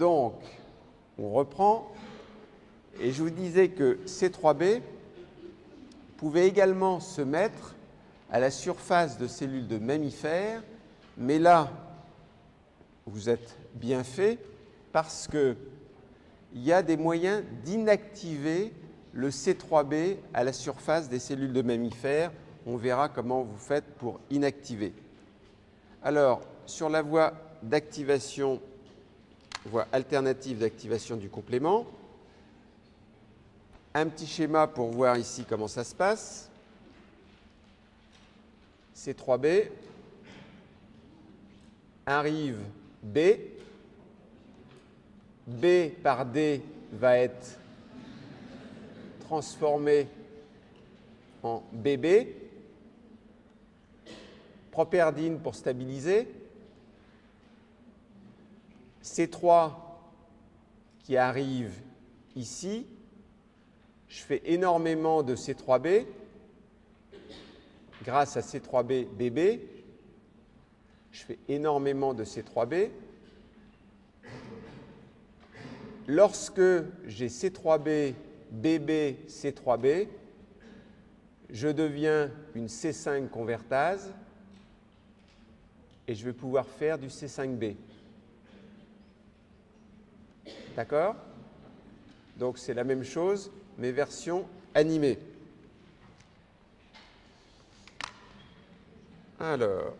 Donc, on reprend. Et je vous disais que C3b pouvait également se mettre à la surface de cellules de mammifères, mais là, vous êtes bien fait parce qu'il y a des moyens d'inactiver le C3b à la surface des cellules de mammifères. On verra comment vous faites pour inactiver. Alors, sur la voie d'activation, voie alternative d'activation du complément, un petit schéma pour voir ici comment ça se passe. C3b arrive B. B par D va être transformé en BB. Properdine pour stabiliser. C3 qui arrive ici. Je fais énormément de C3b grâce à C3b BB. Je fais énormément de C3b. Lorsque j'ai C3b BB C3b, je deviens une C5 convertase et je vais pouvoir faire du C5b. D'accord? Donc c'est la même chose, mais version animée. Alors,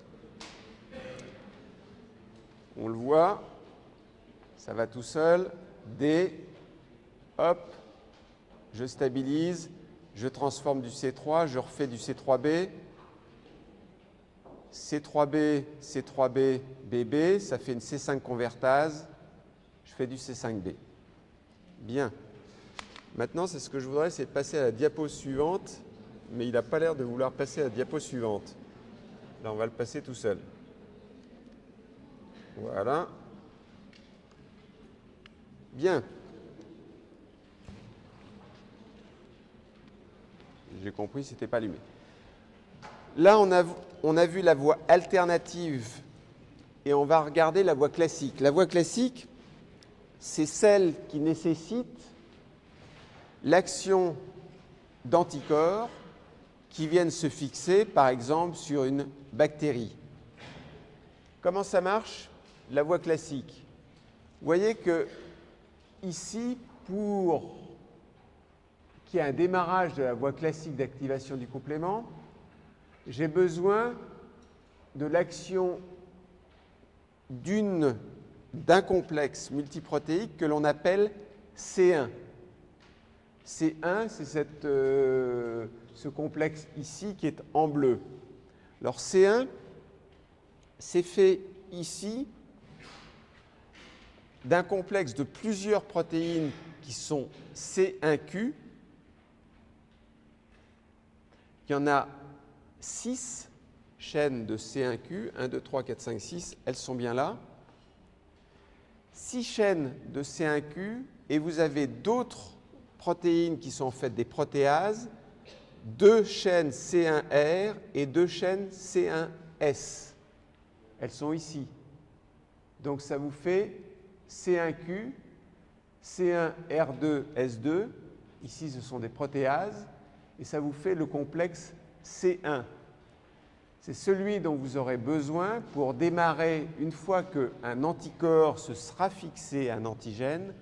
on le voit, ça va tout seul. D, hop, je stabilise, je transforme du C3, je refais du C3b. C3b, C3b, BB, ça fait une C5 convertase. Je fais du C5b. Bien. Maintenant, c'est ce que je voudrais, c'est passer à la diapo suivante, mais il n'a pas l'air de vouloir passer à la diapo suivante. Là, on va le passer tout seul. Voilà. Bien. J'ai compris, ce n'était pas allumé. Là, on a vu la voie alternative et on va regarder la voie classique. La voie classique, c'est celle qui nécessite l'action d'anticorps qui viennent se fixer, par exemple, sur une bactérie. Comment ça marche? La voie classique. Vous voyez que ici, pour qu'il y ait un démarrage de la voie classique d'activation du complément, j'ai besoin de l'action d'un complexe multiprotéique que l'on appelle C1. C1, c'est ce complexe ici qui est en bleu. Alors C1, c'est fait ici d'un complexe de plusieurs protéines qui sont C1Q. Il y en a 6 chaînes de C1Q, 1, 2, 3, 4, 5, 6, elles sont bien là. 6 chaînes de C1Q et vous avez d'autres protéines qui sont en fait des protéases, 2 chaînes C1R et 2 chaînes C1S. Elles sont ici. Donc ça vous fait C1Q, C1R2S2. Ici, ce sont des protéases. Et ça vous fait le complexe C1. C'est celui dont vous aurez besoin pour démarrer, une fois qu'un anticorps se sera fixé à un antigène,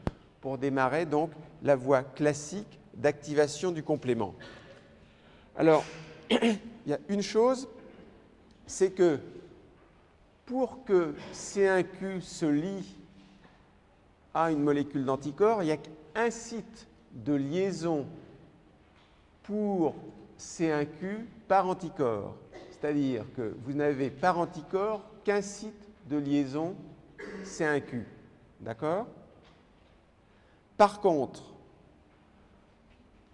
pour démarrer donc la voie classique d'activation du complément. Alors, il y a une chose, c'est que pour que C1Q se lie à une molécule d'anticorps, il n'y a qu'un site de liaison pour C1Q par anticorps. C'est-à-dire que vous n'avez par anticorps qu'un site de liaison C1Q. D'accord? Par contre,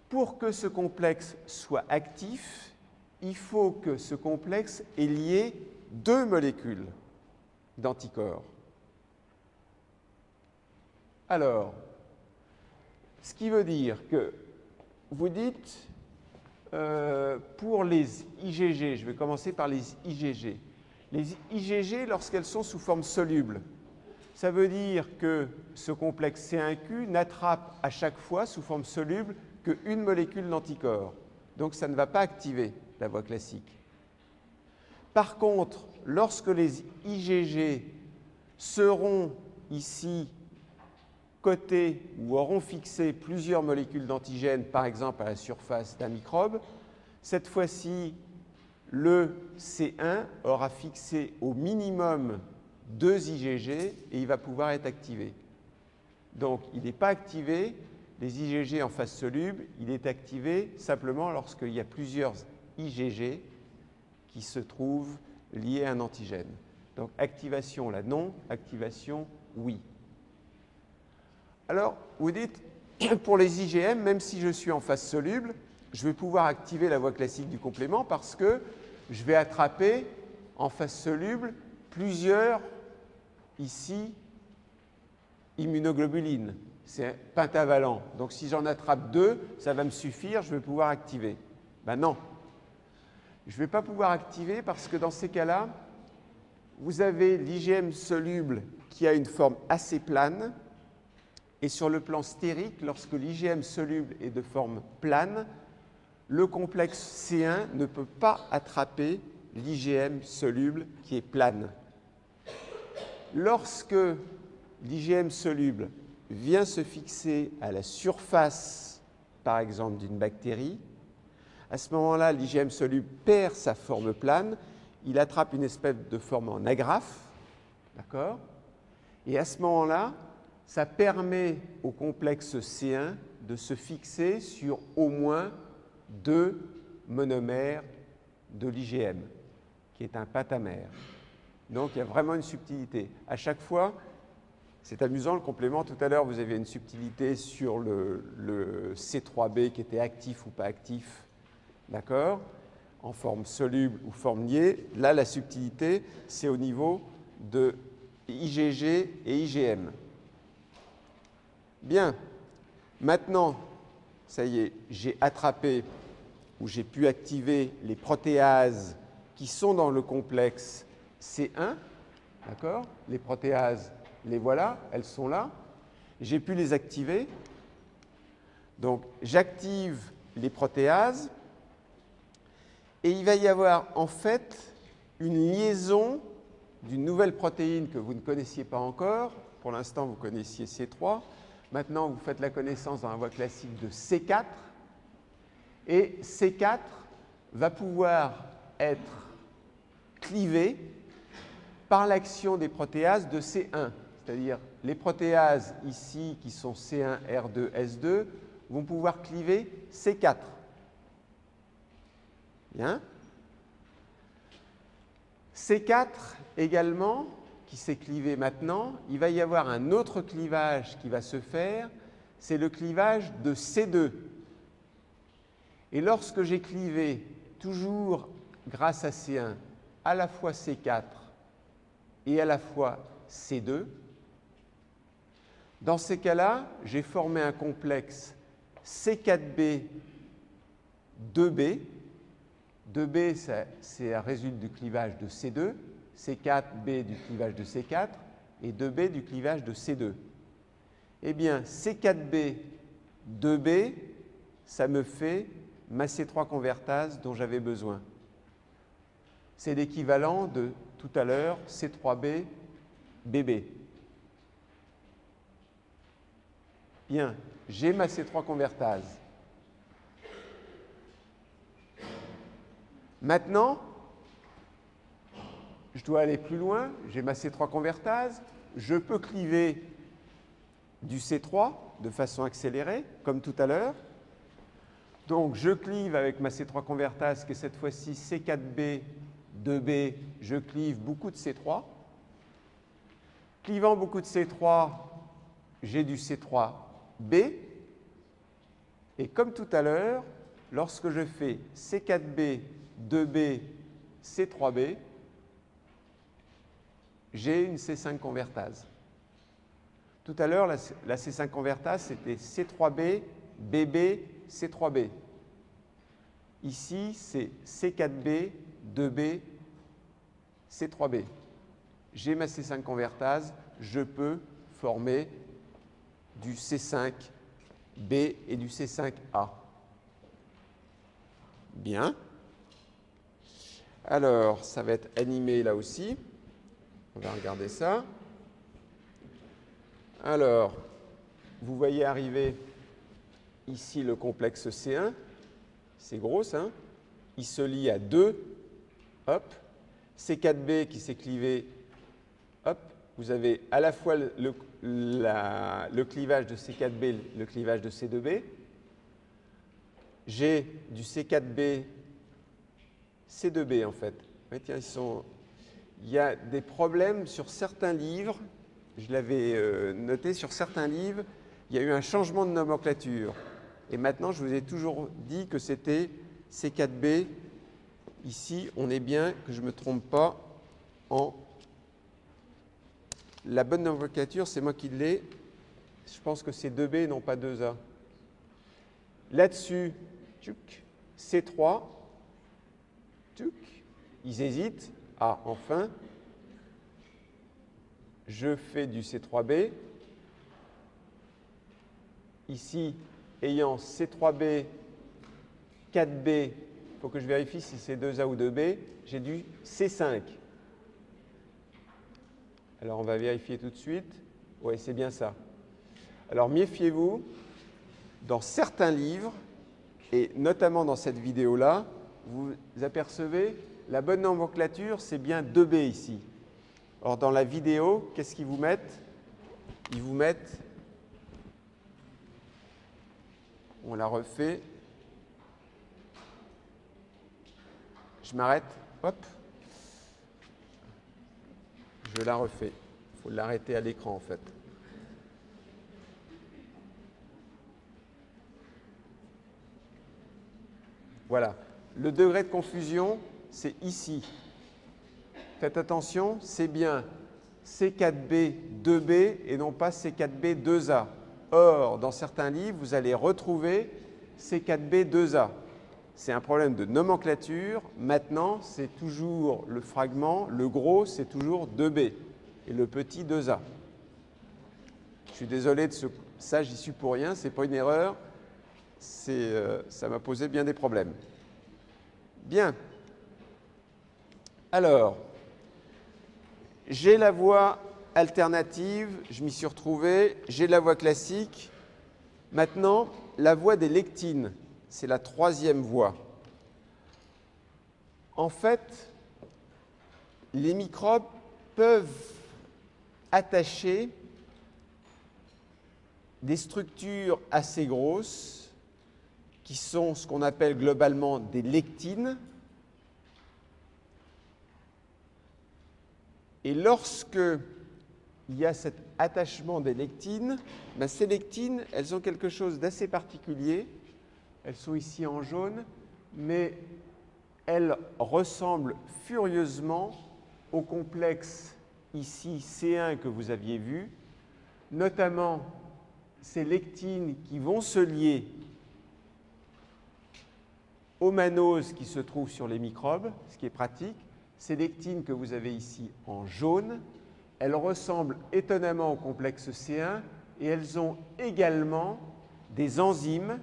pour que ce complexe soit actif, il faut que ce complexe ait lié 2 molécules d'anticorps. Alors, ce qui veut dire que vous dites, pour les IgG, je vais commencer par les IgG. Les IgG, lorsqu'elles sont sous forme soluble, Ça veut dire que ce complexe C1Q n'attrape à chaque fois sous forme soluble qu'une molécule d'anticorps. Donc ça ne va pas activer la voie classique. Par contre, lorsque les IgG seront ici cotés ou auront fixé plusieurs molécules d'antigène, par exemple à la surface d'un microbe, cette fois-ci, le C1 aura fixé au minimum 2 IgG et il va pouvoir être activé. Donc, il n'est pas activé, les IgG en phase soluble, il est activé simplement lorsqu'il y a plusieurs IgG qui se trouvent liés à un antigène. Donc, activation là, non, activation, oui. Alors, vous dites, pour les IgM, même si je suis en phase soluble, je vais pouvoir activer la voie classique du complément parce que je vais attraper en phase soluble plusieurs, ici, immunoglobulines. C'est pentavalent. Donc, si j'en attrape 2, ça va me suffire, je vais pouvoir activer. Ben non. Je ne vais pas pouvoir activer parce que dans ces cas-là, vous avez l'IgM soluble qui a une forme assez plane. Et sur le plan stérique, lorsque l'IgM soluble est de forme plane, le complexe C1 ne peut pas attraper l'IgM soluble qui est plane. Lorsque l'IgM soluble vient se fixer à la surface, par exemple, d'une bactérie, à ce moment-là, l'IgM soluble perd sa forme plane, il attrape une espèce de forme en agrafe, d'accord? Et à ce moment-là, ça permet au complexe C1 de se fixer sur au moins 2 monomères de l'IgM, qui est un pentamère. Donc, il y a vraiment une subtilité. À chaque fois, c'est amusant le complément. Tout à l'heure, vous aviez une subtilité sur le C3b qui était actif ou pas actif, d'accord, en forme soluble ou forme liée. Là, la subtilité, c'est au niveau de IgG et IgM. Bien, maintenant, ça y est, j'ai attrapé ou j'ai pu activer les protéases qui sont dans le complexe C1, d'accord? Les protéases, les voilà, elles sont là. J'ai pu les activer. Donc, j'active les protéases et il va y avoir en fait une liaison d'une nouvelle protéine que vous ne connaissiez pas encore. Pour l'instant, vous connaissiez C3. Maintenant, vous faites la connaissance dans la voie classique de C4. Et C4 va pouvoir être clivé par l'action des protéases de C1. C'est-à-dire les protéases ici qui sont C1, R2, S2 vont pouvoir cliver C4. Bien. C4 également, qui s'est clivé maintenant, il va y avoir un autre clivage qui va se faire, c'est le clivage de C2. Et lorsque j'ai clivé, toujours grâce à C1, à la fois C4 et à la fois C2, dans ces cas-là, j'ai formé un complexe C4b 2b. 2b, c'est un résulte du clivage de C2, C4b du clivage de C4 et 2b du clivage de C2. Eh bien, C4b 2b, ça me fait ma C3 convertase dont j'avais besoin. C'est l'équivalent de tout à l'heure C3b bb. Bien, j'ai ma C3 convertase. Maintenant, je dois aller plus loin. J'ai ma C3 convertase. Je peux cliver du C3 de façon accélérée, comme tout à l'heure. Donc, je clive avec ma C3 convertase, qui est cette fois-ci C4b 2b. Je clive beaucoup de C3. Clivant beaucoup de C3, j'ai du C3b. Et comme tout à l'heure, lorsque je fais C4b 2b, C3b, j'ai une C5 convertase. Tout à l'heure, la C5 convertase, c'était C3b, bb, C3b. Ici, c'est C4b, 2b, C3b. J'ai ma C5 convertase je peux former du C5B et du C5A. Bien. Alors, ça va être animé là aussi. On va regarder ça. Alors, vous voyez arriver ici le complexe C1. C'est gros, ça. Hein? Il se lie à 2. Hop. C4B qui s'est clivé. Hop. Vous avez à la fois le clivage de C4B, le clivage de C2B. J'ai du C4B, C2B en fait. Ouais, tiens, il y a des problèmes sur certains livres. Je l'avais noté sur certains livres. Il y a eu un changement de nomenclature. Et maintenant, je vous ai toujours dit que c'était C4B. Ici, on est bien que je ne me trompe pas en... La bonne nomenclature, c'est moi qui l'ai. Je pense que c'est 2B et non pas 2A. Là-dessus, C3, ils hésitent. Ah, enfin, je fais du C3B. Ici, ayant C3B, 4B, il faut que je vérifie si c'est 2A ou 2B, j'ai du C5. Alors, on va vérifier tout de suite. Oui, c'est bien ça. Alors, méfiez-vous, dans certains livres, et notamment dans cette vidéo-là, vous apercevez, la bonne nomenclature, c'est bien 2B ici. Or, dans la vidéo, qu'est-ce qu'ils vous mettent? Ils vous mettent, on la refait, je m'arrête, hop, je la refais. Il faut l'arrêter à l'écran en fait. Voilà. Le degré de confusion, c'est ici. Faites attention, c'est bien C4B 2B et non pas C4B 2A. Or, dans certains livres, vous allez retrouver C4B 2A. C'est un problème de nomenclature. Maintenant, c'est toujours le fragment, le gros, c'est toujours 2B et le petit 2A. Je suis désolé de ça, j'y suis pour rien, ce n'est pas une erreur. Ça m'a posé bien des problèmes. Bien. Alors, j'ai la voie alternative, je m'y suis retrouvé, j'ai la voie classique. Maintenant, la voie des lectines, c'est la troisième voie. En fait, les microbes peuvent attacher des structures assez grosses qui sont ce qu'on appelle globalement des lectines. Et lorsque il y a cet attachement des lectines, ces lectines, elles ont quelque chose d'assez particulier. Elles sont ici en jaune, mais elles ressemblent furieusement au complexe ici C1 que vous aviez vu, notamment ces lectines qui vont se lier aux mannoses qui se trouvent sur les microbes, ce qui est pratique. Ces lectines que vous avez ici en jaune, elles ressemblent étonnamment au complexe C1 et elles ont également des enzymes,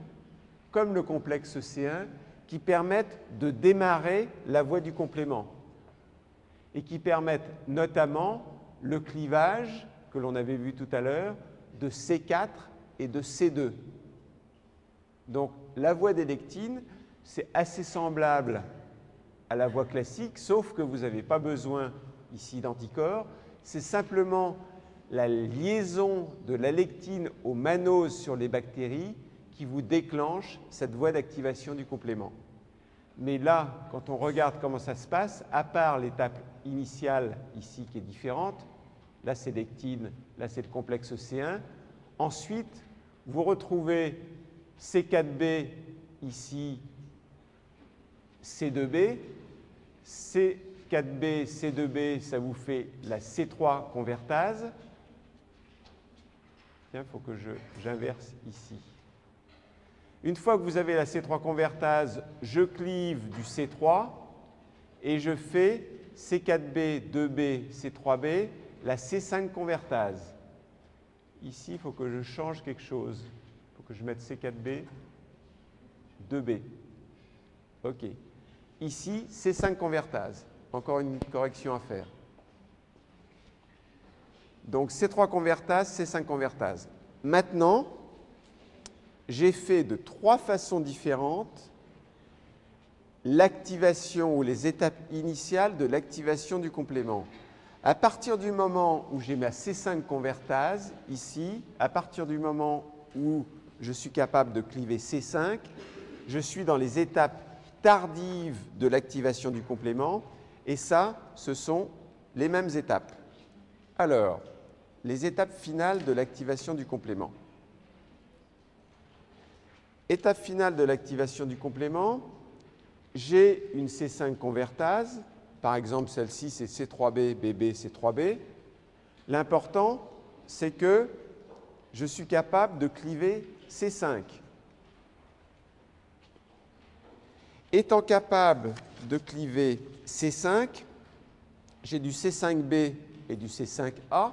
comme le complexe C1, qui permettent de démarrer la voie du complément et qui permettent notamment le clivage, que l'on avait vu tout à l'heure, de C4 et de C2. Donc, la voie des lectines, c'est assez semblable à la voie classique, sauf que vous n'avez pas besoin ici d'anticorps. C'est simplement la liaison de la lectine aux mannoses sur les bactéries qui vous déclenche cette voie d'activation du complément. Mais là, quand on regarde comment ça se passe, à part l'étape initiale ici qui est différente, là c'est lectine, là c'est le complexe C1, ensuite vous retrouvez C4B ici, C2B, C4B, C2B, ça vous fait la C3 convertase. Tiens, il faut que j'inverse ici. Une fois que vous avez la C3 convertase, je clive du C3 et je fais C4B, 2B, C3B la C5 convertase. Ici, il faut que je change quelque chose. Il faut que je mette C4B, 2B. OK. Ici, C5 convertase. Encore une correction à faire. Donc, C3 convertase, C5 convertase. Maintenant, j'ai fait de 3 façons différentes l'activation ou les étapes initiales de l'activation du complément. À partir du moment où j'ai ma C5 convertase, ici, à partir du moment où je suis capable de cliver C5, je suis dans les étapes tardives de l'activation du complément, et ça, ce sont les mêmes étapes. Alors, les étapes finales de l'activation du complément. Étape finale de l'activation du complément, j'ai une C5 convertase, par exemple celle-ci c'est C3B, BB, C3B. L'important, c'est que je suis capable de cliver C5. Étant capable de cliver C5, j'ai du C5B et du C5A.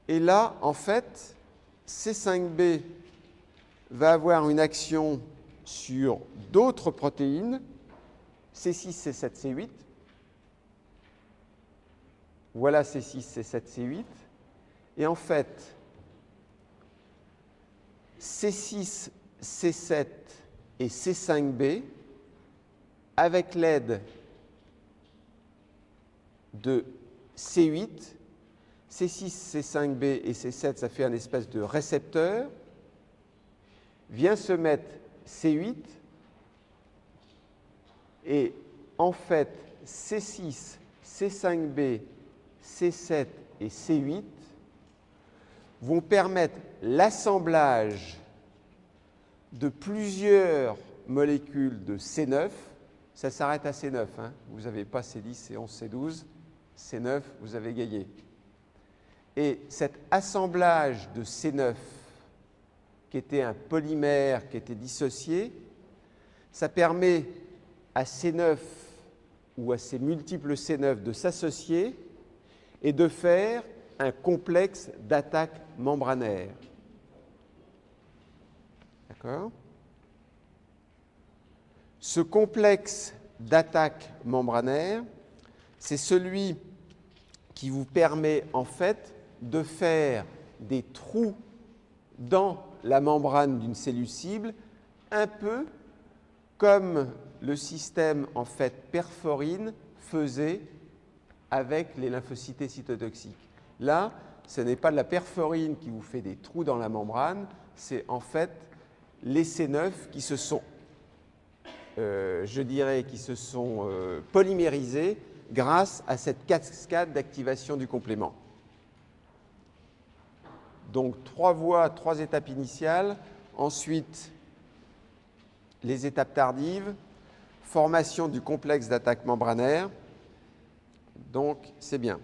Et là, en fait, C5B va avoir une action sur d'autres protéines, C6, C7, C8. Voilà C6, C7, C8. Et en fait, C6, C7 et C5b, avec l'aide de C8, C6, C5b et C7, ça fait un espèce de récepteur, vient se mettre C8, et en fait, C6, C5b, C7 et C8 vont permettre l'assemblage de plusieurs molécules de C9. Ça s'arrête à C9. Hein. Vous n'avez pas C10, C11, C12. C9, vous avez gagné. Et cet assemblage de C9, qui était un polymère qui était dissocié, ça permet à C9 ou à ces multiples C9 de s'associer et de faire un complexe d'attaque membranaire. D'accord ? Ce complexe d'attaque membranaire, c'est celui qui vous permet en fait de faire des trous dans la membrane d'une cellule cible, un peu comme le système en fait perforine faisait avec les lymphocytes cytotoxiques. Là, ce n'est pas de la perforine qui vous fait des trous dans la membrane, c'est en fait les C9 qui se sont, polymérisés grâce à cette cascade d'activation du complément. Donc 3 voies, 3 étapes initiales, ensuite les étapes tardives, formation du complexe d'attaque membranaire, donc c'est bien.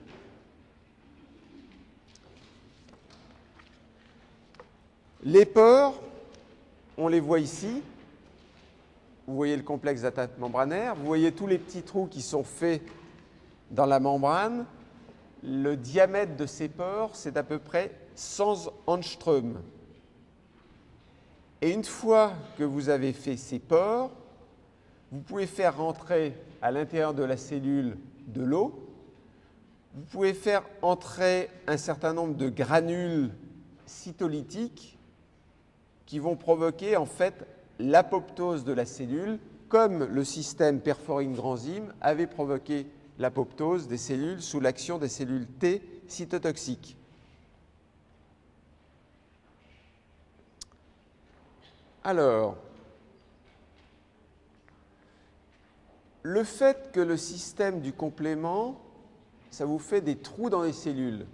Les pores, on les voit ici. Vous voyez le complexe d'attaque membranaire. Vous voyez tous les petits trous qui sont faits dans la membrane. Le diamètre de ces pores, c'est d'à peu près 100 angstroms. Et une fois que vous avez fait ces pores, vous pouvez faire rentrer à l'intérieur de la cellule de l'eau. Vous pouvez faire entrer un certain nombre de granules cytolytiques qui vont provoquer en fait l'apoptose de la cellule, comme le système perforine-granzyme avait provoqué l'apoptose des cellules sous l'action des cellules T cytotoxiques. Alors, le fait que le système du complément, ça vous fait des trous dans les cellules,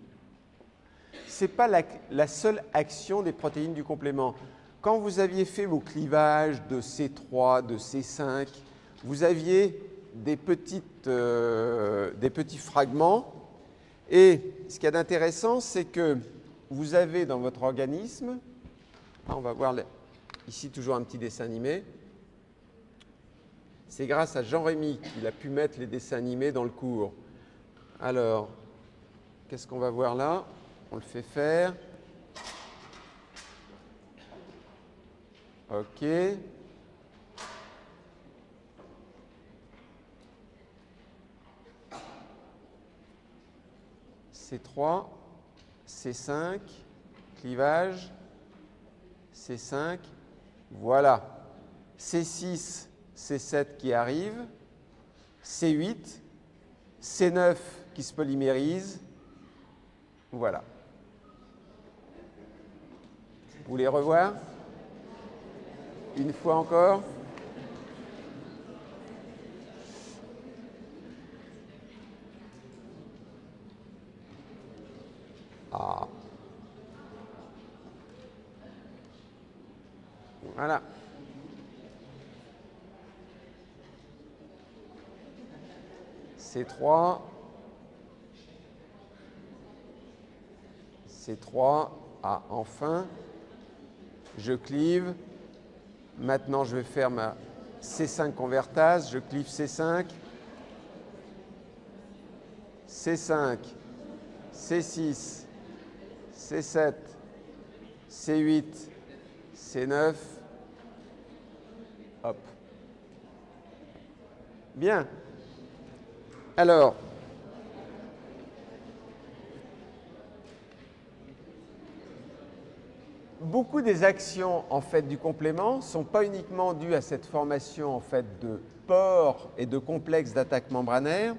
ce n'est pas la seule action des protéines du complément. Quand vous aviez fait vos clivages de C3, de C5, vous aviez des petits fragments. Et ce qu'il y a d'intéressant, c'est que vous avez dans votre organisme, on va voir ici toujours un petit dessin animé. C'est grâce à Jean-Rémy qu'il a pu mettre les dessins animés dans le cours. Alors, qu'est-ce qu'on va voir là? On le fait faire. OK. C3, C5, clivage, C5, voilà. C6, C7 qui arrive, C8, C9 qui se polymérise, voilà. Vous voulez revoir? Une fois encore. Ah. Voilà. C3. C3. Ah, enfin. Je clive. Maintenant, je vais faire ma C5 convertase. Je clive C5. C5. C6. C7. C8. C9. Hop. Bien. Alors, beaucoup des actions en fait du complément ne sont pas uniquement dues à cette formation en fait de pores et de complexes d'attaque membranaire,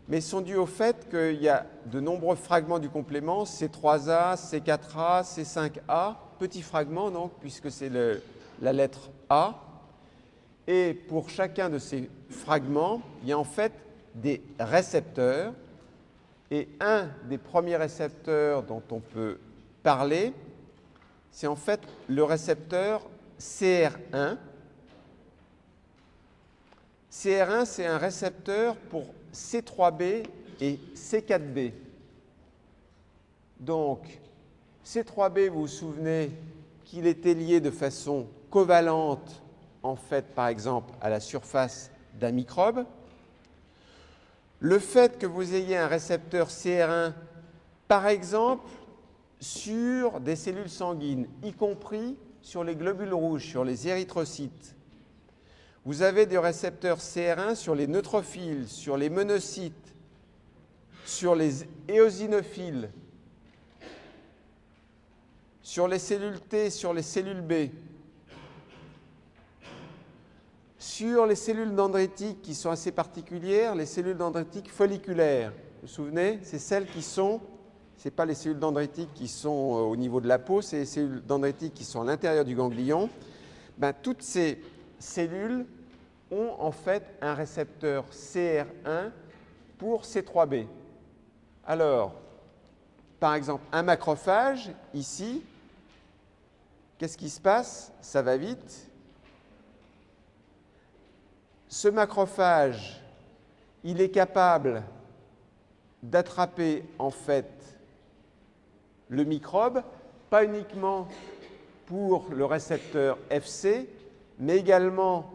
mais sont dues au fait qu'il y a de nombreux fragments du complément, C3A, C4A, C5A, petits fragments donc, puisque c'est la lettre A. Et pour chacun de ces fragments, il y a en fait des récepteurs. Et un des premiers récepteurs dont on peut parler, c'est en fait le récepteur CR1. CR1, c'est un récepteur pour C3b et C4b. Donc, C3b, vous vous souvenez qu'il était lié de façon covalente, en fait, par exemple, à la surface d'un microbe. Le fait que vous ayez un récepteur CR1, par exemple, sur des cellules sanguines, y compris sur les globules rouges, sur les érythrocytes. Vous avez des récepteurs CR1 sur les neutrophiles, sur les monocytes, sur les éosinophiles, sur les cellules T, sur les cellules B, sur les cellules dendritiques qui sont assez particulières, les cellules dendritiques folliculaires. Vous vous souvenez, c'est celles qui sont, ce n'est pas les cellules dendritiques qui sont au niveau de la peau, c'est les cellules dendritiques qui sont à l'intérieur du ganglion. Ben, toutes ces cellules ont en fait un récepteur CR1 pour C3b. Alors, par exemple, un macrophage, ici, qu'est-ce qui se passe? Ça va vite. Ce macrophage, il est capable d'attraper en fait le microbe, pas uniquement pour le récepteur FC, mais également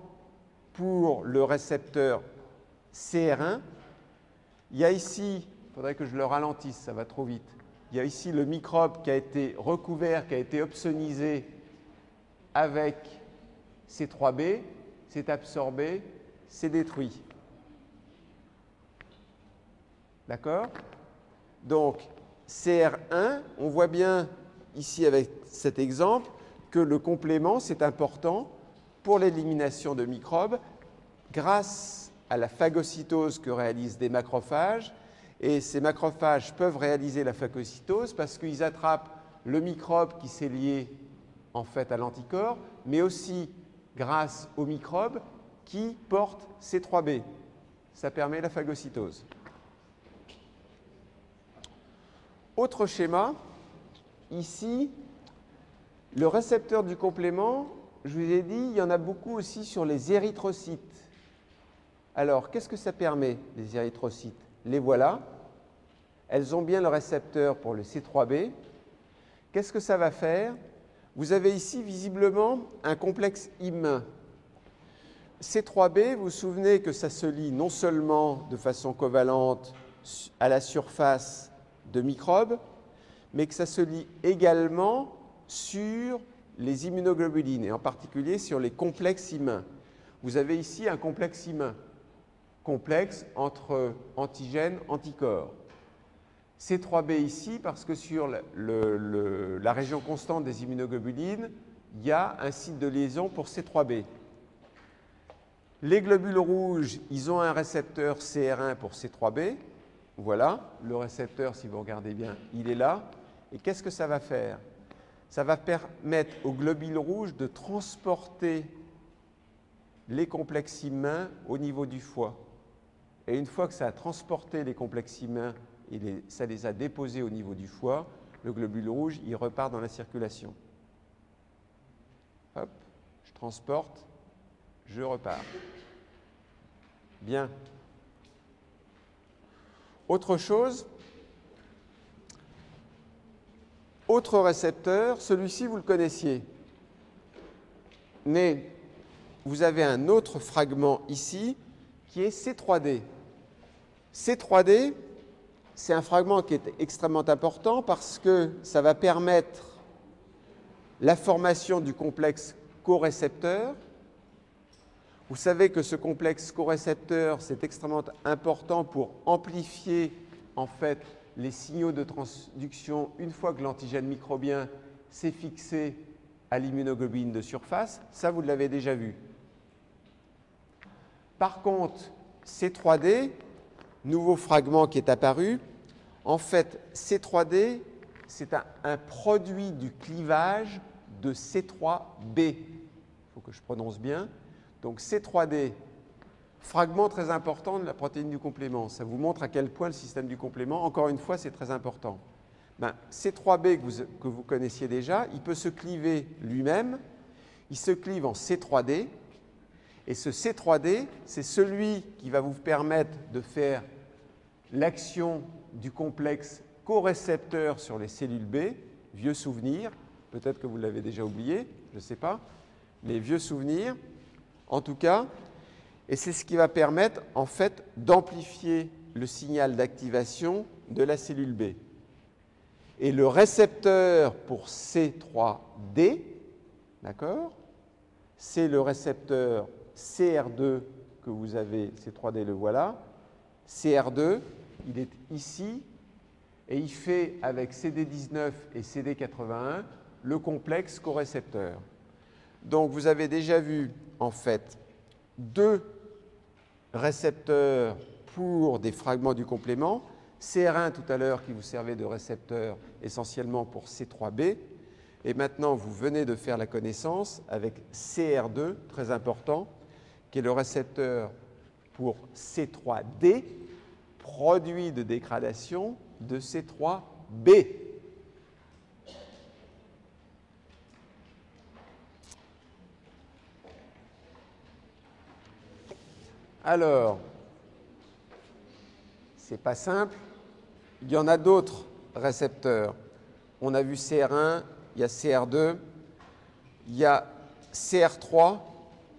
pour le récepteur CR1. Il y a ici, il faudrait que je le ralentisse, ça va trop vite. Il y a ici le microbe qui a été recouvert, qui a été opsonisé avec C3b, c'est absorbé, c'est détruit. D'accord? Donc, CR1, on voit bien ici avec cet exemple que le complément, c'est important pour l'élimination de microbes grâce à la phagocytose que réalisent des macrophages. Et ces macrophages peuvent réaliser la phagocytose parce qu'ils attrapent le microbe qui s'est lié en fait à l'anticorps, mais aussi grâce au microbe qui porte C3b. Ça permet la phagocytose. Autre schéma, ici, le récepteur du complément, je vous ai dit, il y en a beaucoup aussi sur les érythrocytes. Alors, qu'est-ce que ça permet, les érythrocytes? Les voilà. Elles ont bien le récepteur pour le C3b. Qu'est-ce que ça va faire? Vous avez ici visiblement un complexe immun. C3b, vous vous souvenez que ça se lie non seulement de façon covalente à la surface de microbes, mais que ça se lie également sur les immunoglobulines, et en particulier sur les complexes immuns. Vous avez ici un complexe immun, complexe entre antigènes, anticorps. C3b ici, parce que sur la région constante des immunoglobulines, il y a un site de liaison pour C3b. Les globules rouges, ils ont un récepteur CR1 pour C3b. Voilà, le récepteur, si vous regardez bien, il est là. Et qu'est-ce que ça va faire? Ça va permettre aux globules rouges de transporter les complexes immuns au niveau du foie. Et une fois que ça a transporté les complexes immuns et ça les a déposés au niveau du foie, le globule rouge, il repart dans la circulation. Hop, je transporte, je repars. Bien. Autre chose, autre récepteur, celui-ci vous le connaissiez. Mais vous avez un autre fragment ici qui est C3d. C3d, c'est un fragment qui est extrêmement important parce que ça va permettre la formation du complexe corécepteur. Vous savez que ce complexe corécepteur, c'est extrêmement important pour amplifier en fait les signaux de transduction une fois que l'antigène microbien s'est fixé à l'immunoglobuline de surface. Ça, vous l'avez déjà vu. Par contre, C3d, nouveau fragment qui est apparu, en fait, C3d, c'est un produit du clivage de C3b. Il faut que je prononce bien. Donc C3d, fragment très important de la protéine du complément. Ça vous montre à quel point le système du complément, encore une fois, c'est très important. C3b que vous connaissiez déjà, il peut se cliver lui-même. Il se clive en C3d. Et ce C3d, c'est celui qui va vous permettre de faire l'action du complexe corécepteur sur les cellules B, vieux souvenirs, peut-être que vous l'avez déjà oublié, je ne sais pas, mais vieux souvenirs, en tout cas, et c'est ce qui va permettre en fait d'amplifier le signal d'activation de la cellule B. Et le récepteur pour C3d, d'accord, c'est le récepteur CR2 que vous avez, C3d le voilà, CR2, il est ici, et il fait avec CD19 et CD81 le complexe corécepteur. Donc vous avez déjà vu en fait deux récepteurs pour des fragments du complément, CR1 tout à l'heure qui vous servait de récepteur essentiellement pour C3b, et maintenant vous venez de faire la connaissance avec CR2, très important, qui est le récepteur pour C3d, produit de dégradation de C3b. Alors, c'est pas simple. Il y en a d'autres récepteurs. On a vu CR1, il y a CR2, il y a CR3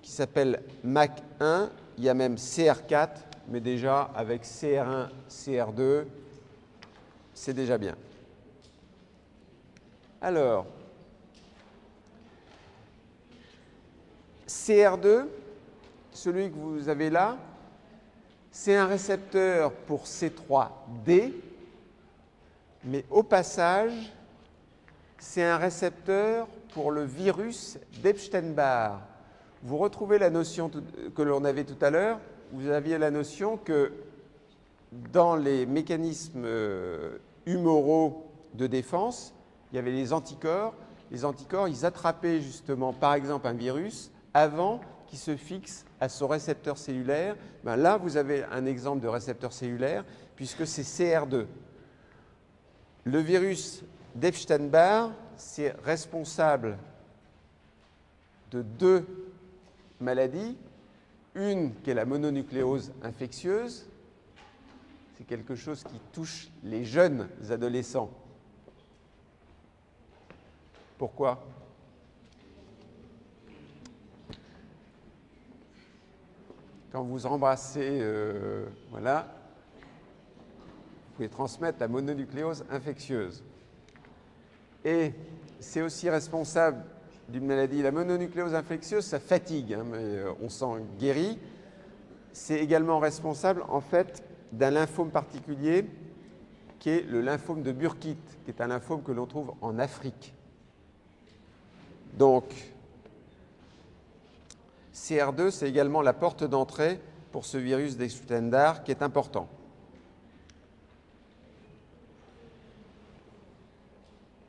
qui s'appelle MAC1, il y a même CR4, mais déjà avec CR1, CR2, c'est déjà bien. Alors, CR2, celui que vous avez là, c'est un récepteur pour C3d, mais au passage, c'est un récepteur pour le virus d'Epstein-Barr. Vous retrouvez la notion que l'on avait tout à l'heure, vous aviez la notion que dans les mécanismes humoraux de défense, il y avait les anticorps. Les anticorps, ils attrapaient justement, par exemple, un virus avant qu'il se fixe à son récepteur cellulaire. Là, vous avez un exemple de récepteur cellulaire, puisque c'est CR2. Le virus d'Epstein-Barr, c'est responsable de deux maladies. Une qui est la mononucléose infectieuse, c'est quelque chose qui touche les jeunes adolescents. Pourquoi ? Quand vous embrassez, voilà, pouvez transmettre la mononucléose infectieuse. Et c'est aussi responsable d'une maladie. La mononucléose infectieuse, ça fatigue, hein, mais on s'en guérit. C'est également responsable, en fait, d'un lymphome particulier qui est le lymphome de Burkitt, qui est un lymphome que l'on trouve en Afrique. Donc, CR2, c'est également la porte d'entrée pour ce virus des Stendhal qui est important.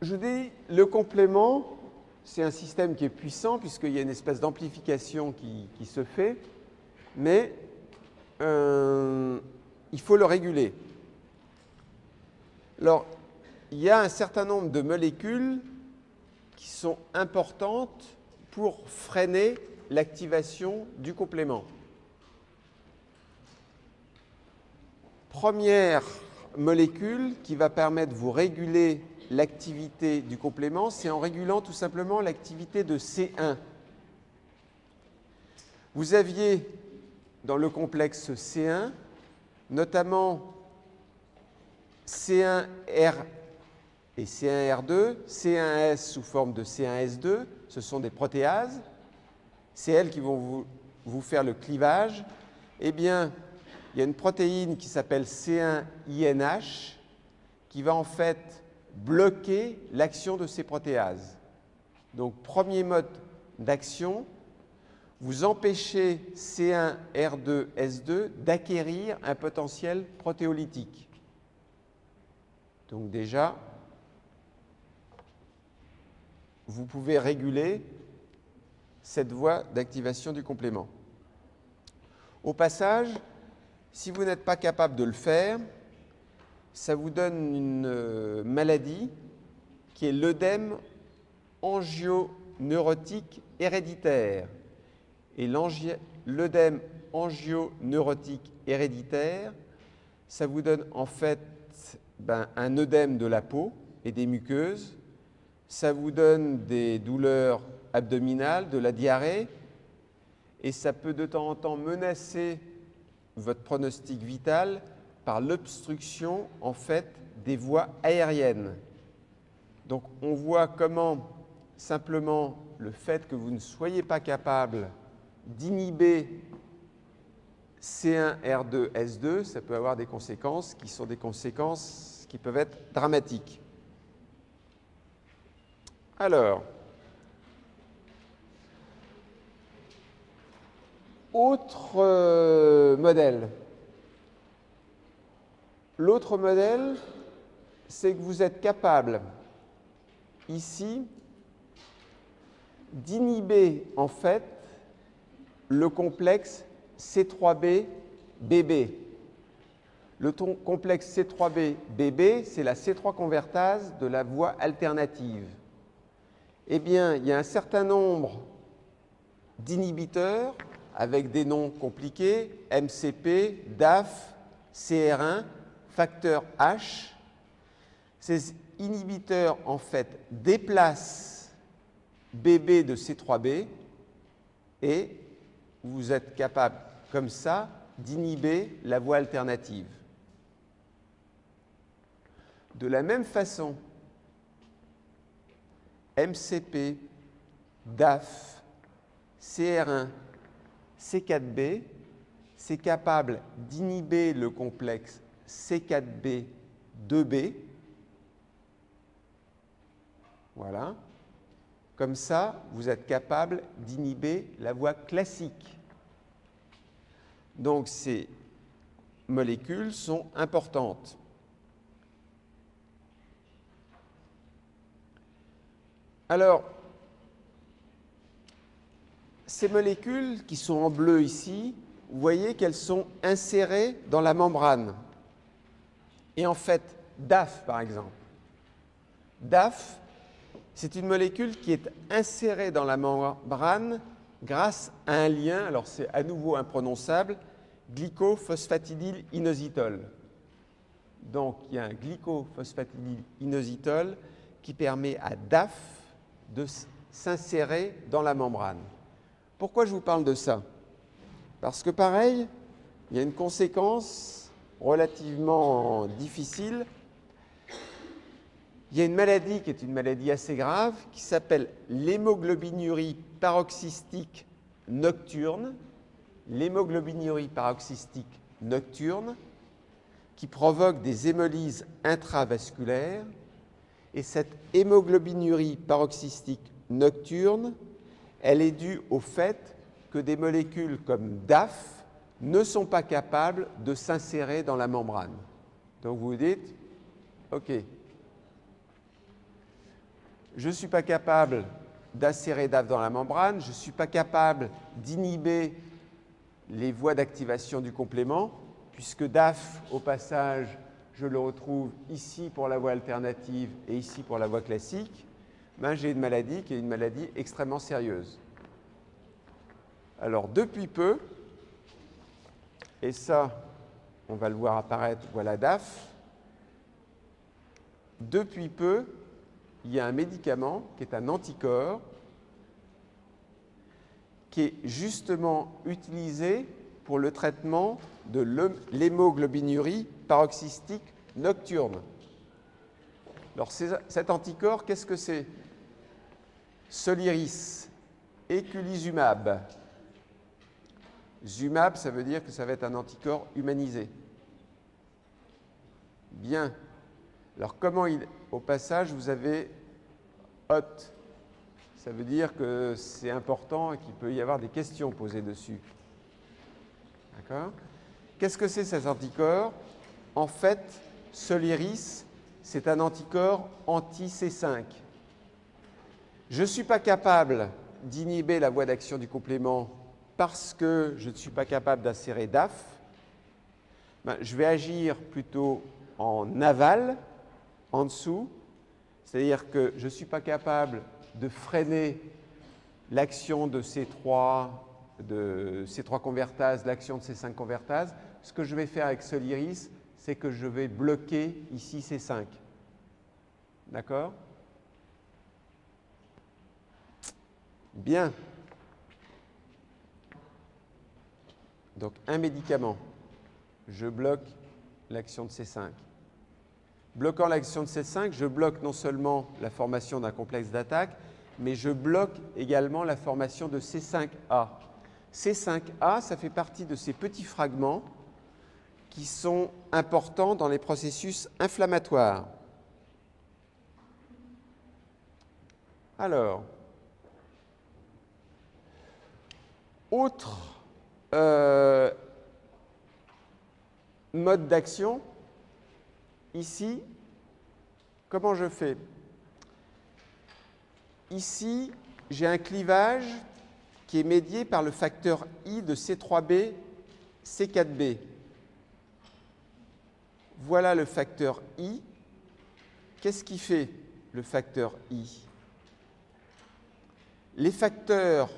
Je dis le complément, c'est un système qui est puissant puisqu'il y a une espèce d'amplification qui se fait, mais il faut le réguler. Alors, il y a un certain nombre de molécules qui sont importantes pour freiner l'activation du complément. Première molécule qui va permettre de vous réguler l'activité du complément, c'est en régulant tout simplement l'activité de C1. Vous aviez dans le complexe C1 notamment C1R et C1R2, C1S sous forme de C1S2, ce sont des protéases, c'est elles qui vont vous faire le clivage. Eh bien, il y a une protéine qui s'appelle C1INH qui va en fait bloquer l'action de ces protéases. Donc, premier mode d'action, vous empêchez C1R2S2 d'acquérir un potentiel protéolytique. Donc déjà, vous pouvez réguler cette voie d'activation du complément. Au passage, si vous n'êtes pas capable de le faire, ça vous donne une maladie qui est l'œdème angioneurotique héréditaire. Et l'œdème angioneurotique héréditaire, ça vous donne en fait un œdème de la peau et des muqueuses, ça vous donne des douleurs abdominales, de la diarrhée, et ça peut de temps en temps menacer votre pronostic vital par l'obstruction en fait des voies aériennes. Donc on voit comment simplement le fait que vous ne soyez pas capable d'inhiber C1R2S2, ça peut avoir des conséquences qui sont des conséquences qui peuvent être dramatiques. Alors, autre modèle. L'autre modèle, c'est que vous êtes capable, ici, d'inhiber en fait le complexe C3b-BB. Le complexe C3b-BB, c'est la C3 convertase de la voie alternative. Eh bien, il y a un certain nombre d'inhibiteurs avec des noms compliqués, MCP, DAF, CR1, facteur H. Ces inhibiteurs, en fait, déplacent BB de C3b et vous êtes capable, comme ça, d'inhiber la voie alternative. De la même façon, MCP, DAF, CR1, C4b, c'est capable d'inhiber le complexe C4b 2b. Voilà. Comme ça, vous êtes capable d'inhiber la voie classique. Donc, ces molécules sont importantes. Alors, ces molécules qui sont en bleu ici, vous voyez qu'elles sont insérées dans la membrane. Et en fait, DAF, par exemple. DAF, c'est une molécule qui est insérée dans la membrane grâce à un lien, alors c'est à nouveau imprononçable, glycophosphatidyl'inositol. Donc, il y a un glycophosphatidyl'inositol qui permet à DAF de s'insérer dans la membrane. Pourquoi je vous parle de ça? Parce que pareil, il y a une conséquence relativement difficile. Il y a une maladie qui est une maladie assez grave qui s'appelle l'hémoglobinurie paroxystique nocturne. L'hémoglobinurie paroxystique nocturne qui provoque des hémolyses intravasculaires. Et cette hémoglobinurie paroxystique nocturne, elle est due au fait que des molécules comme DAF ne sont pas capables de s'insérer dans la membrane. Donc vous vous dites, OK, je ne suis pas capable d'insérer DAF dans la membrane, je ne suis pas capable d'inhiber les voies d'activation du complément, puisque DAF, au passage, je le retrouve ici pour la voie alternative et ici pour la voie classique, ben, j'ai une maladie qui est une maladie extrêmement sérieuse. Alors, depuis peu, et ça, on va le voir apparaître, voilà DAF, depuis peu, il y a un médicament qui est un anticorps qui est justement utilisé pour le traitement de l'hémoglobinurie paroxystique nocturne. Alors, cet anticorps, qu'est-ce que c'est? Soliris, eculizumab. Zumab, ça veut dire que ça va être un anticorps humanisé. Bien. Alors, au passage, vous avez hot. Ça veut dire que c'est important et qu'il peut y avoir des questions posées dessus. D'accord? Qu'est-ce que c'est cet anticorps? En fait, Soliris, c'est un anticorps anti-C5. Je ne suis pas capable d'inhiber la voie d'action du complément parce que je ne suis pas capable d'insérer DAF. Ben, je vais agir plutôt en aval, en dessous, c'est-à-dire que je ne suis pas capable de freiner l'action de ces trois convertases, l'action de ces 5 convertases. Ce que je vais faire avec Soliris, c'est que je vais bloquer ici ces 5. D'accord? Bien. Donc, un médicament. Je bloque l'action de C5. Bloquant l'action de C5, je bloque non seulement la formation d'un complexe d'attaque, mais je bloque également la formation de C5A. C5A, ça fait partie de ces petits fragments qui sont importants dans les processus inflammatoires. Alors, autre mode d'action, ici, comment je fais? Ici, j'ai un clivage qui est médié par le facteur I de C3b, C4b. Voilà le facteur I. Qu'est-ce qui fait le facteur I? Les facteurs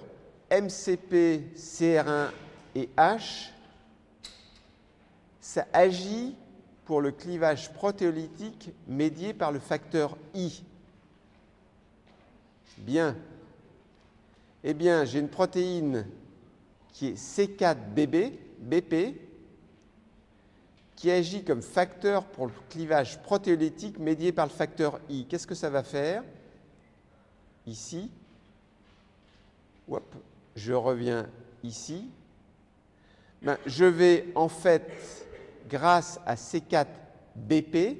MCP, CR1 et H, ça agit pour le clivage protéolytique médié par le facteur I. Bien. Eh bien, j'ai une protéine qui est C4BP, qui agit comme facteur pour le clivage protéolytique médié par le facteur I. Qu'est-ce que ça va faire? Ici, hop, je reviens ici. Ben, je vais en fait, grâce à C4BP,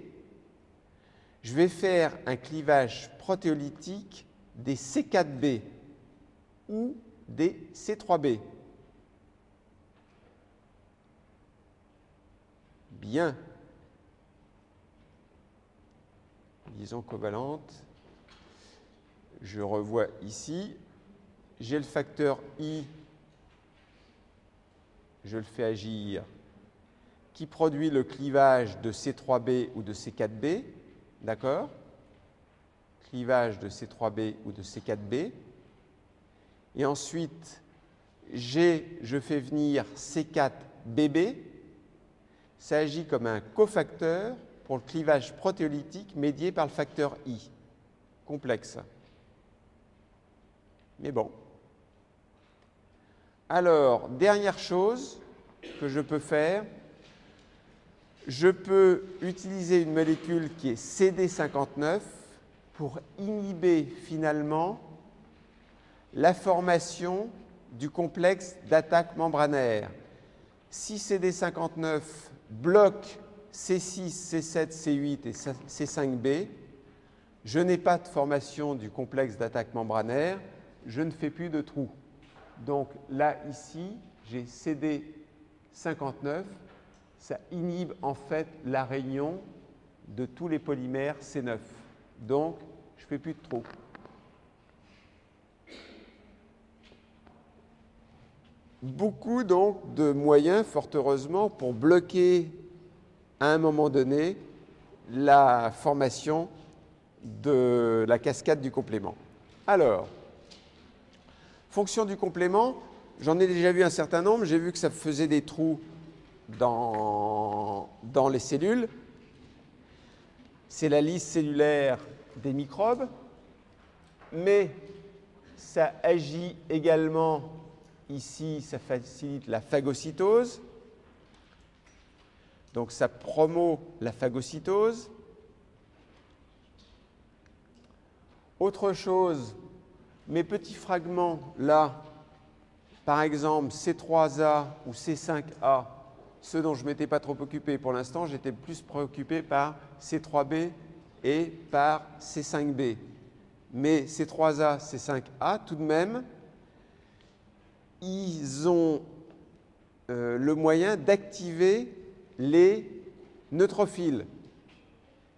je vais faire un clivage protéolytique des C4b ou des C3b. Bien. Liaison covalente. Je revois ici. J'ai le facteur I, je le fais agir, qui produit le clivage de C3b ou de C4b. D'accord? Clivage de C3b ou de C4b. Et ensuite, je fais venir C4bb. Ça agit comme un cofacteur pour le clivage protéolytique médié par le facteur I. Complexe. Mais bon. Alors, dernière chose que je peux faire, je peux utiliser une molécule qui est CD59 pour inhiber finalement la formation du complexe d'attaque membranaire. Si CD59 bloque C6, C7, C8 et C5b, je n'ai pas de formation du complexe d'attaque membranaire, je ne fais plus de trou. Donc là, ici, j'ai CD59, ça inhibe en fait la réunion de tous les polymères C9. Donc, je ne fais plus de trou. Beaucoup donc de moyens, fort heureusement, pour bloquer à un moment donné la formation de la cascade du complément. Alors, fonction du complément, j'en ai déjà vu un certain nombre. J'ai vu que ça faisait des trous dans les cellules. C'est la lisse cellulaire des microbes, mais ça agit également, ici, ça facilite la phagocytose. Donc ça promeut la phagocytose. Autre chose, mes petits fragments là, par exemple C3A ou C5A, ceux dont je ne m'étais pas trop occupé pour l'instant, j'étais plus préoccupé par C3B et par C5B. Mais C3A, C5A, tout de même, ils ont le moyen d'activer les neutrophiles.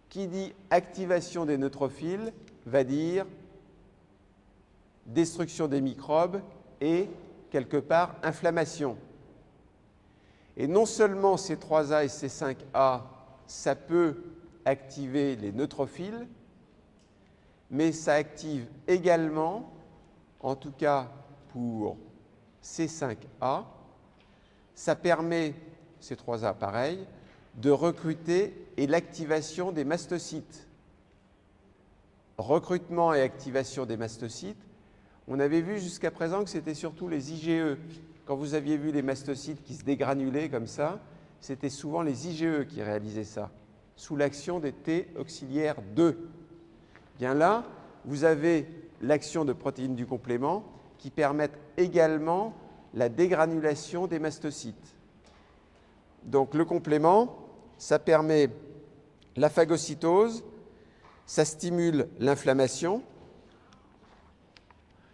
Qui dit activation des neutrophiles va dire destruction des microbes et, quelque part, inflammation. Et non seulement C3A et C5A, ça peut activer les neutrophiles, mais ça active également, en tout cas pour C5A, ça permet, C3A pareil, de recruter et l'activation des mastocytes. Recrutement et activation des mastocytes, on avait vu jusqu'à présent que c'était surtout les IgE. Quand vous aviez vu les mastocytes qui se dégranulaient comme ça, c'était souvent les IgE qui réalisaient ça, sous l'action des T auxiliaires 2. Bien là, vous avez l'action de protéines du complément qui permettent également la dégranulation des mastocytes. Donc le complément, ça permet la phagocytose, ça stimule l'inflammation,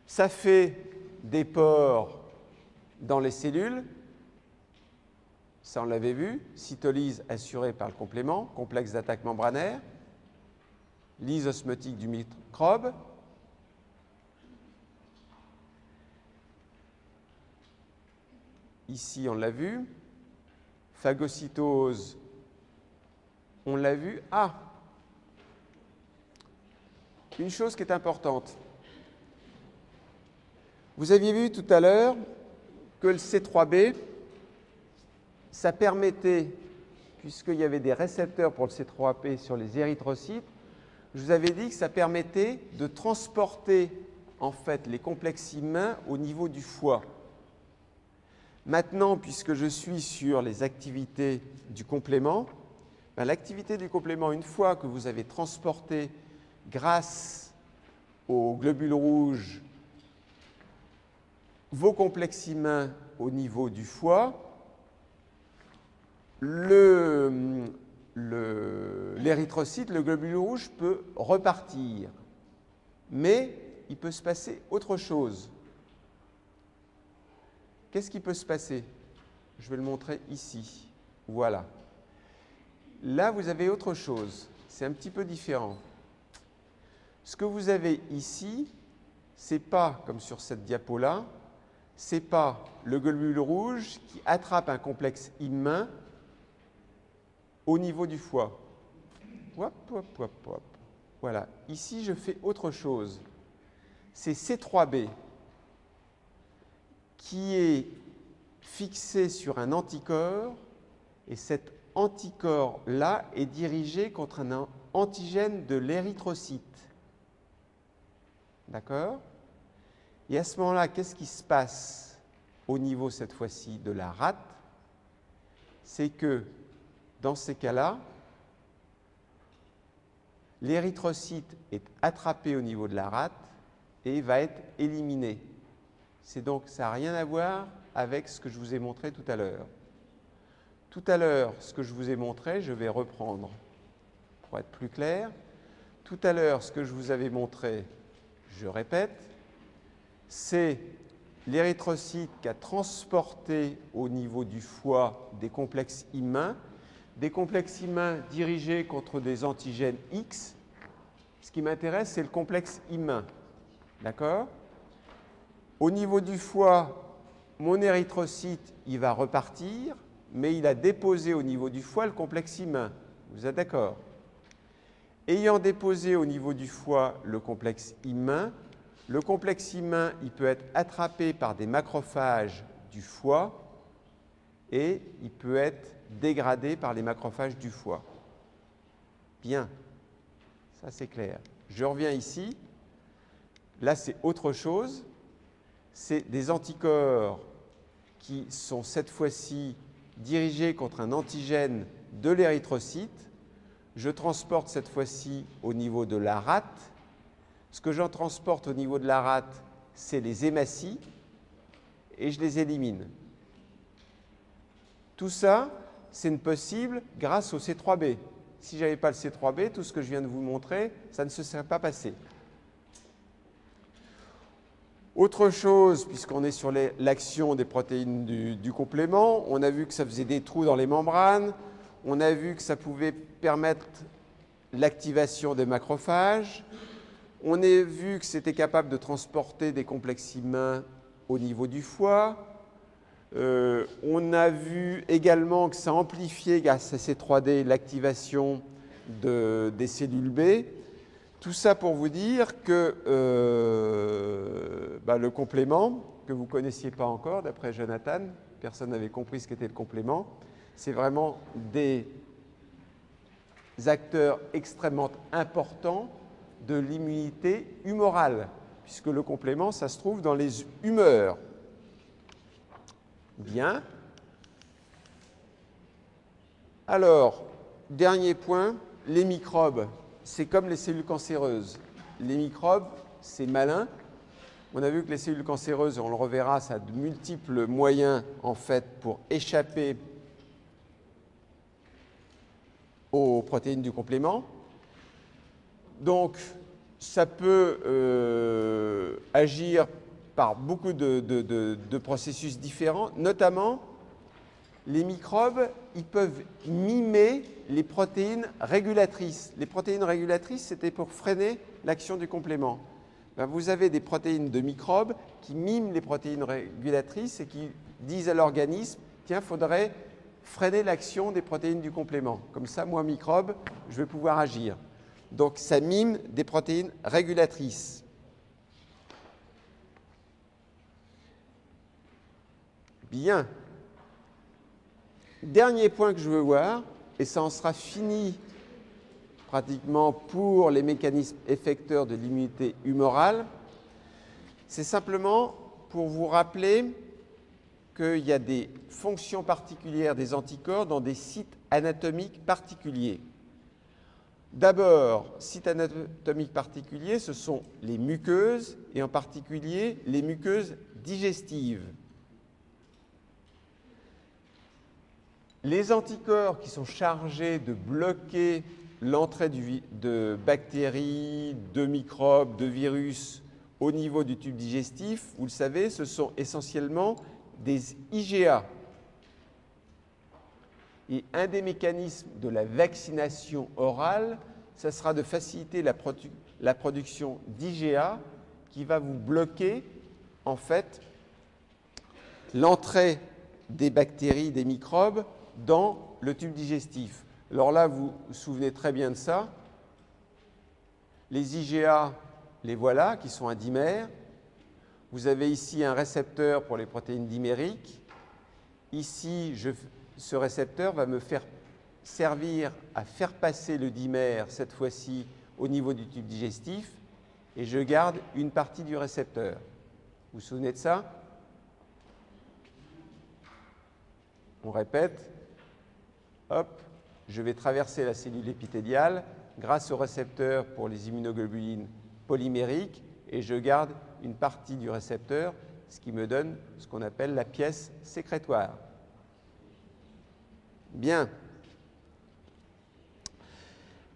ça fait des pores dans les cellules, ça on l'avait vu, cytolyse assurée par le complément, complexe d'attaque membranaire, lyse osmotique du microbe, ici on l'a vu, phagocytose, on l'a vu. Ah, une chose qui est importante. Vous aviez vu tout à l'heure que le C3b, ça permettait, puisqu'il y avait des récepteurs pour le C3b sur les érythrocytes, je vous avais dit que ça permettait de transporter en fait les complexes humains au niveau du foie. Maintenant, puisque je suis sur les activités du complément, l'activité du complément, une fois que vous avez transporté grâce aux globules rouges vos complexes humains au niveau du foie, l'érythrocyte, le globule rouge, peut repartir. Mais il peut se passer autre chose. Qu'est-ce qui peut se passer? Je vais le montrer ici. Voilà. Là, vous avez autre chose. C'est un petit peu différent. Ce que vous avez ici, ce n'est pas, comme sur cette diapo-là, ce n'est pas le globule rouge qui attrape un complexe humain au niveau du foie. Hop, hop, hop, hop. Voilà. Ici, je fais autre chose. C'est C3b qui est fixé sur un anticorps et cet anticorps-là est dirigé contre un antigène de l'érythrocyte. D'accord? Et à ce moment-là, qu'est-ce qui se passe au niveau, cette fois-ci, de la rate? C'est que dans ces cas-là, l'érythrocyte est attrapé au niveau de la rate et va être éliminé. Ça n'a rien à voir avec ce que je vous ai montré tout à l'heure. Tout à l'heure, ce que je vous ai montré, je vais reprendre pour être plus clair. Tout à l'heure, ce que je vous avais montré, je répète, c'est l'érythrocyte qui a transporté au niveau du foie des complexes immuns dirigés contre des antigènes X. Ce qui m'intéresse, c'est le complexe immun. D'accord? Au niveau du foie, mon érythrocyte, il va repartir, mais il a déposé au niveau du foie le complexe immun. Vous êtes d'accord? Ayant déposé au niveau du foie le complexe immun, il peut être attrapé par des macrophages du foie et il peut être dégradé par les macrophages du foie. Bien, ça c'est clair. Je reviens ici. Là, c'est autre chose. C'est des anticorps qui sont cette fois-ci dirigés contre un antigène de l'érythrocyte. Je transporte cette fois-ci au niveau de la rate. Ce que j'en transporte au niveau de la rate, c'est les hématies et je les élimine. Tout ça, c'est possible grâce au C3b. Si je n'avais pas le C3b, tout ce que je viens de vous montrer, ça ne se serait pas passé. Autre chose, puisqu'on est sur l'action des protéines du complément, on a vu que ça faisait des trous dans les membranes, on a vu que ça pouvait permettre l'activation des macrophages, on a vu que c'était capable de transporter des complexes immuns au niveau du foie, on a vu également que ça amplifiait grâce à ces 3D l'activation des cellules B. Tout ça pour vous dire que le complément, que vous ne connaissiez pas encore, d'après Jonathan, personne n'avait compris ce qu'était le complément, c'est vraiment des acteurs extrêmement importants de l'immunité humorale, puisque le complément, ça se trouve dans les humeurs. Bien. Alors, dernier point, les microbes. C'est comme les cellules cancéreuses. Les microbes, c'est malin. On a vu que les cellules cancéreuses, on le reverra, ça a de multiples moyens en fait pour échapper aux protéines du complément. Donc, ça peut agir par beaucoup de processus différents, notamment les microbes, ils peuvent mimer les protéines régulatrices. Les protéines régulatrices, c'était pour freiner l'action du complément. Vous avez des protéines de microbes qui miment les protéines régulatrices et qui disent à l'organisme, tiens, il faudrait freiner l'action des protéines du complément. Comme ça, moi, microbe, je vais pouvoir agir. Donc, ça mime des protéines régulatrices. Bien. Dernier point que je veux voir, et ça en sera fini pratiquement pour les mécanismes effecteurs de l'immunité humorale, c'est simplement pour vous rappeler qu'il y a des fonctions particulières des anticorps dans des sites anatomiques particuliers. D'abord, sites anatomiques particuliers, ce sont les muqueuses, et en particulier les muqueuses digestives. Les anticorps qui sont chargés de bloquer l'entrée de bactéries, de microbes, de virus au niveau du tube digestif, vous le savez, ce sont essentiellement des IgA. Et un des mécanismes de la vaccination orale, ça sera de faciliter la production d'IgA qui va vous bloquer, en fait, l'entrée des bactéries, des microbes dans le tube digestif. Alors là, vous vous souvenez très bien de ça. Les IgA, les voilà, qui sont un dimère. Vous avez ici un récepteur pour les protéines dimériques. Ici, ce récepteur va me faire servir à faire passer le dimère, cette fois-ci, au niveau du tube digestif, et je garde une partie du récepteur. Vous vous souvenez de ça? On répète. Hop, je vais traverser la cellule épithéliale grâce au récepteur pour les immunoglobulines polymériques et je garde une partie du récepteur, ce qui me donne ce qu'on appelle la pièce sécrétoire. Bien.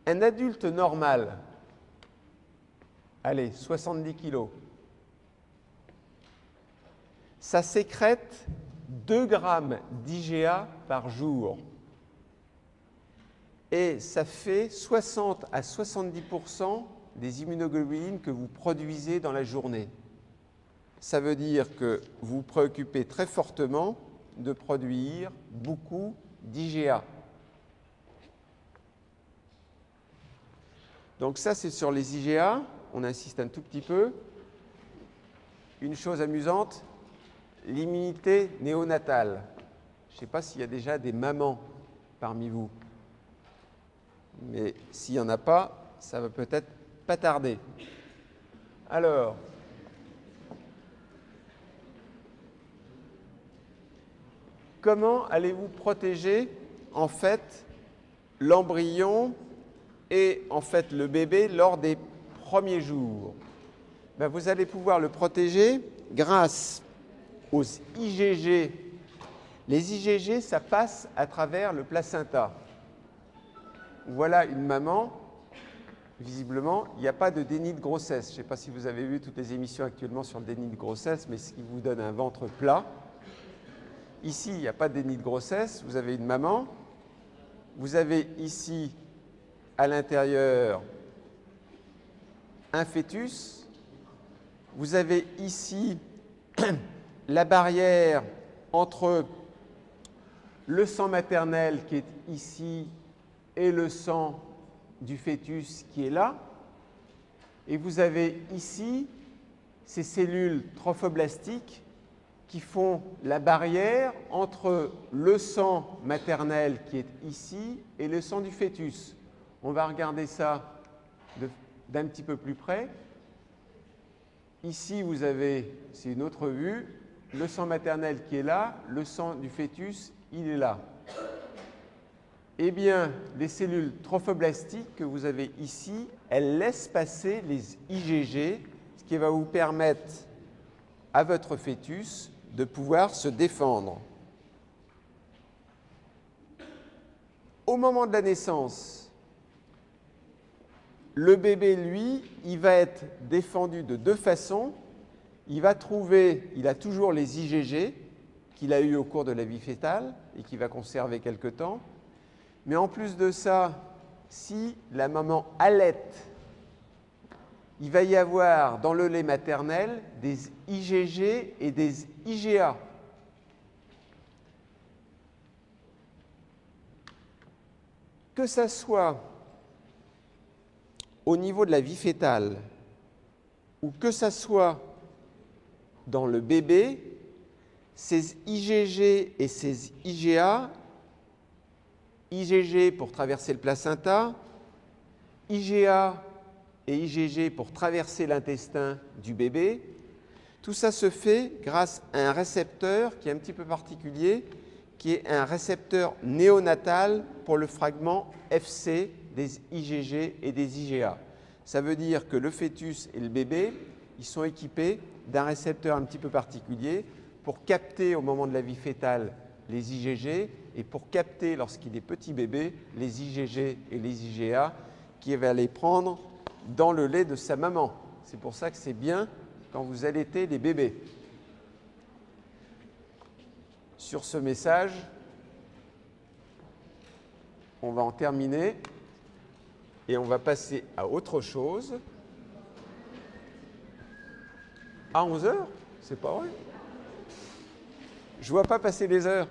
Un adulte normal, allez, 70 kg, ça sécrète 2 grammes d'IgA par jour. Et ça fait 60 à 70% des immunoglobulines que vous produisez dans la journée. Ça veut dire que vous vous préoccupez très fortement de produire beaucoup d'IgA. Donc ça, c'est sur les IgA. On insiste un tout petit peu. Une chose amusante, l'immunité néonatale. Je ne sais pas s'il y a déjà des mamans parmi vous. Mais s'il n'y en a pas, ça va peut-être pas tarder. Alors, comment allez-vous protéger en fait l'embryon et en fait le bébé lors des premiers jours? Ben, vous allez pouvoir le protéger grâce aux IgG. Les IgG, ça passe à travers le placenta. Voilà une maman, visiblement, il n'y a pas de déni de grossesse. Je ne sais pas si vous avez vu toutes les émissions actuellement sur le déni de grossesse, mais ce qui vous donne un ventre plat. Ici, il n'y a pas de déni de grossesse, vous avez une maman. Vous avez ici, à l'intérieur, un fœtus. Vous avez ici la barrière entre le sang maternel qui est ici et le sang du fœtus qui est là. Et vous avez ici ces cellules trophoblastiques qui font la barrière entre le sang maternel qui est ici et le sang du fœtus. On va regarder ça d'un petit peu plus près. Ici, vous avez, c'est une autre vue, le sang maternel qui est là, le sang du fœtus, il est là. Eh bien, les cellules trophoblastiques que vous avez ici, elles laissent passer les IgG, ce qui va vous permettre à votre fœtus de pouvoir se défendre. Au moment de la naissance, le bébé, lui, il va être défendu de 2 façons. Il a toujours les IgG qu'il a eu au cours de la vie fœtale et qu'il va conserver quelque temps. Mais en plus de ça, si la maman allaite, il va y avoir dans le lait maternel des IgG et des IgA. Que ça soit au niveau de la vie fœtale ou que ça soit dans le bébé, ces IgG et ces IgA, IgG pour traverser le placenta, IgA et IgG pour traverser l'intestin du bébé, tout ça se fait grâce à un récepteur qui est un petit peu particulier, qui est un récepteur néonatal pour le fragment Fc des IgG et des IgA. Ça veut dire que le fœtus et le bébé, ils sont équipés d'un récepteur un petit peu particulier pour capter au moment de la vie fœtale les IgG et pour capter lorsqu'il est petit bébé les IgG et les IgA qui va les prendre dans le lait de sa maman. C'est pour ça que c'est bien quand vous allaitez les bébés. Sur ce message, on va en terminer et on va passer à autre chose. À 11 heures? C'est pas vrai. Je ne vois pas passer les heures.